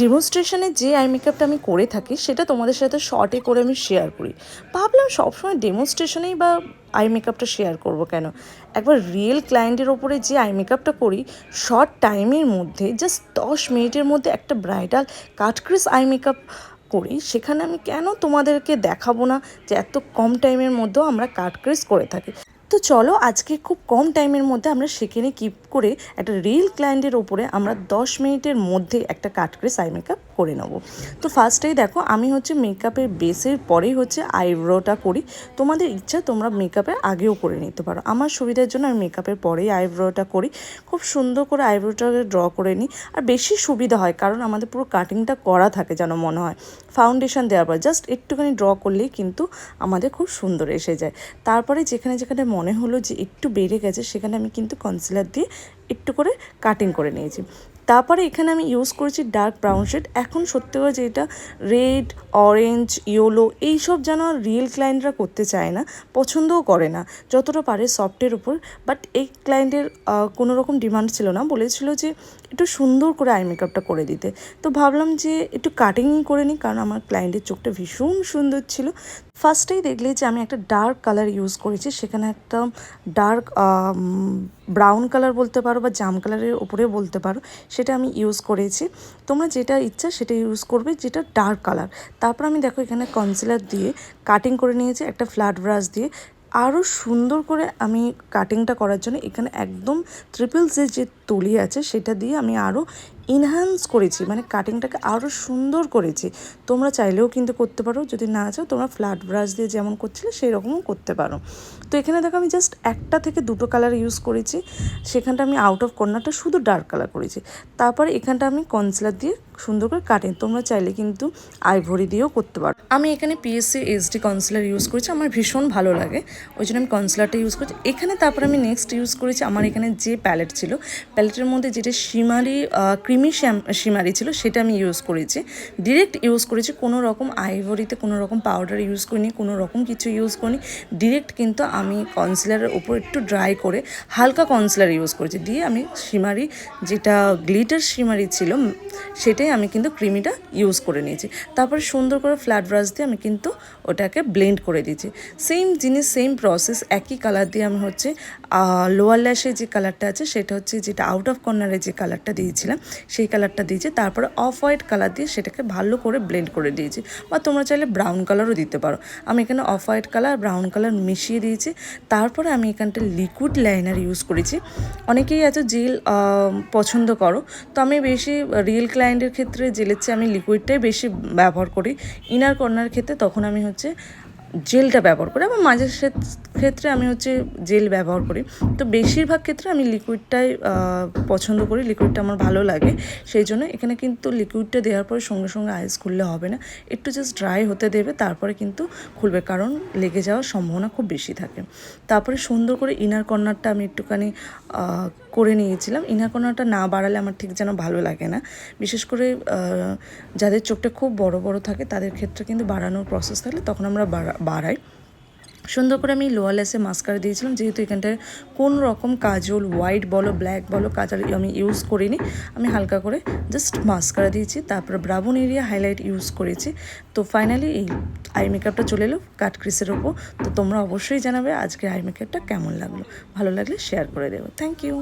ডেমনস্ট্রেশনে যে আই মেকআপটা আমি করে থাকি সেটা তোমাদের সাথে শর্টে করে আমি শেয়ার করি। ভাবলাম সবসময় ডেমনস্ট্রেশনেই বা আই মেকআপটা শেয়ার করব কেন, একবার রিয়েল ক্লায়েন্টের ওপরে যে আই মেকআপটা করি শর্ট টাইমের মধ্যে জাস্ট 10 মিনিটের মধ্যে একটা ব্রাইডাল কাটক্রিস আই মেকআপ করি, সেখানে আমি কেন তোমাদেরকে দেখাবো না যে এত কম টাইমের মধ্যেও আমরা কাটক্রিস করে থাকি। তো চলো আজকে খুব কম টাইমের মধ্যে আমরা সেখানে কিপ করে একটা রিয়েল ক্লায়েন্টের ওপরে আমরা 10 মিনিটের মধ্যে একটা কাটক্রিস আই মেকআপ করে নেব। তো ফার্স্টেই দেখো আমি হচ্ছে মেকআপের বেসের পরেই হচ্ছে আইব্রোটা করি। তোমাদের ইচ্ছা তোমরা মেকআপের আগেও করে নিতে পারো, আমার সুবিধার জন্য আমি মেকআপের পরেই আইব্রোটা করি। খুব সুন্দর করে আইব্রোটাকে ড্র করে নিই, আর বেশি সুবিধা হয় কারণ আমাদের পুরো কাটিংটা করা থাকে যেন মনে হয়। ফাউন্ডেশন দেওয়ার পর জাস্ট একটুখানি ড্র করলেই কিন্তু আমাদের খুব সুন্দর এসে যায়। তারপরে যেখানে যেখানে মনে হলো যে একটু বেড়ে গেছে সেখানে আমি কিন্তু কনসিলার দিয়ে একটু করে কাটিং করে নিয়েছি। তারপরে এখানে আমি ইউজ করেছি ডার্ক ব্রাউন শেড। এখন সত্যি করে যেটা রেড, অরেঞ্জ, ইয়েলো এইসব যেন রিয়েল ক্লায়েন্টরা করতে চায় না, পছন্দও করে না, যতটা পারে সফটের উপর। বাট এই ক্লায়েন্টের কোনো রকম ডিমান্ড ছিল না, বলেছিল যে একটু সুন্দর করে আই মেকআপটা করে দিতে। তো ভাবলাম যে একটু কাটিংই করে নিই, কারণ আমার ক্লায়েন্টের চোখটা ভীষণ সুন্দর ছিল। ফার্স্টেই দেখলে যে আমি একটা ডার্ক কালার ইউজ করেছি, সেখানে একটা ডার্ক ব্রাউন কালার বলতে পারো বা জাম কালারের ওপরেও বলতে পারো, সেটা আমি ইউজ করেছি। তোমরা যেটা ইচ্ছা সেটা ইউজ করবে, যেটা ডার্ক কালার। তারপর আমি দেখো এখানে কনসিলার দিয়ে কাটিং করে নিয়েছি একটা ফ্ল্যাট ব্রাশ দিয়ে। আরও সুন্দর করে আমি কাটিংটা করার জন্য এখানে একদম ট্রিপলসের যে তুলি আছে সেটা দিয়ে আমি আরও এনহ্যান্স করেছি, মানে কাটিংটাকে আরও সুন্দর করেছি। তোমরা চাইলেও কিন্তু করতে পারো, যদি না চাও তোমরা ফ্ল্যাট ব্রাশ দিয়ে যেমন করছিলে সেই রকমও করতে পারো। তো এখানে দেখো আমি জাস্ট একটা থেকে দুটো কালার ইউজ করেছি, সেখানটা আমি আউট অফ কর্নারটা শুধু ডার্ক কালার করেছি। তারপরে এখানটা আমি কনসিলার দিয়ে সুন্দর করে কাটিং, তোমরা চাইলে কিন্তু আইভরি দিয়েও করতে পারো। আমি এখানে পিএসসি এইচডি কনসিলার ইউজ করেছি, আমার ভীষণ ভালো লাগে, ওই জন্য আমি কনসিলারটা ইউজ করেছি এখানে। তারপর আমি নেক্সট ইউজ করেছি আমার এখানে যে প্যালেট ছিল, প্যালেটের মধ্যে যেটা শিমারি ক্রিমি শিমারি ছিল সেটা আমি ইউজ করেছি, ডিরেক্ট ইউজ করেছি। কোনো রকম আইভরিতে কোনো রকম পাউডার ইউজ করিনি, কোনো রকম কিছু ইউজ করিনি, ডিরেক্ট কিন্তু আমি কনসিলারের ওপর একটু ড্রাই করে হালকা কনসিলার ইউজ করেছি, দিয়ে আমি শিমারি যেটা গ্লিটার শিমারি ছিল সেটাই আমি কিন্তু ক্রিমিটা ইউজ করে নিয়েছি। তারপরে সুন্দর করে ফ্ল্যাট ব্রাশ দিয়ে আমি কিন্তু ওটাকে ব্লেন্ড করে দিয়েছি। সেম জিনিস সেম প্রসেস, একই কালার দিয়ে আমি হচ্ছে লোয়ার ল্যাশে যে কালারটা আছে সেটা হচ্ছে যেটা আউট অফ কর্নারে যে কালারটা দিয়েছিলাম সেই কালারটা দিয়েছি। তারপরে অফ হোয়াইট কালার দিয়ে সেটাকে ভালো করে ব্লেন্ড করে দিয়েছি, বা তোমরা চাইলে ব্রাউন কালারও দিতে পারো। আমি এখানে off white colour brown colour মিশিয়ে দিয়েছি। তারপরে আমি এখানটা লিকুইড লাইনার ইউজ করেছি। অনেকেই এত জেল পছন্দ করো, তো আমি বেশি রিয়েল ক্লায়েন্টের ক্ষেত্রে জেলের চেয়ে আমি লিকুইডটাই বেশি ব্যবহার করি। ইনার কর্নার ক্ষেত্রে তখন আমি হচ্ছে জেলটা ব্যবহার করি, আবার মাঝের ক্ষেত্রে আমি হচ্ছে জেল ব্যবহার করি। তো বেশিরভাগ ক্ষেত্রে আমি লিকুইডটাই পছন্দ করি, লিকুইডটা আমার ভালো লাগে। সেই জন্য এখানে কিন্তু লিকুইডটা দেওয়ার পরে সঙ্গে সঙ্গে আইস খুললে হবে না, একটু জাস্ট ড্রাই হতে দেবে, তারপরে কিন্তু খুলবে, কারণ লেগে যাওয়ার সম্ভাবনা খুব বেশি থাকে। তারপরে সুন্দর করে ইনার কর্নারটা আমি একটুখানি করে নিয়েছিলাম। ইনার কর্নারটা না বাড়ালে আমার ঠিক যেন ভালো লাগে না, বিশেষ করে যাদের চোখটা খুব বড় বড় থাকে তাদের ক্ষেত্রে কিন্তু বাড়ানোর প্রসেস থাকলে তখন আমরা বাড়াই। সুন্দর করে আমি লোয়ার লেসে মাস্কারা দিয়েছিলাম, যেহেতু এখানটায় কোনো রকম কাজল হোয়াইট বলো ব্ল্যাক বলো কাজল আমি ইউজ করিনি, আমি হালকা করে জাস্ট মাস্কারা দিয়েছি। তারপর ব্রাউন এরিয়া হাইলাইট ইউজ করেছি। তো ফাইনালি এই আই মেকআপটা চলে এলো কাট ক্রিসের ওপর। তো তোমরা অবশ্যই জানাবে আজকে আই মেকআপটা কেমন লাগলো, ভালো লাগলে শেয়ার করে দেবো। Thank you.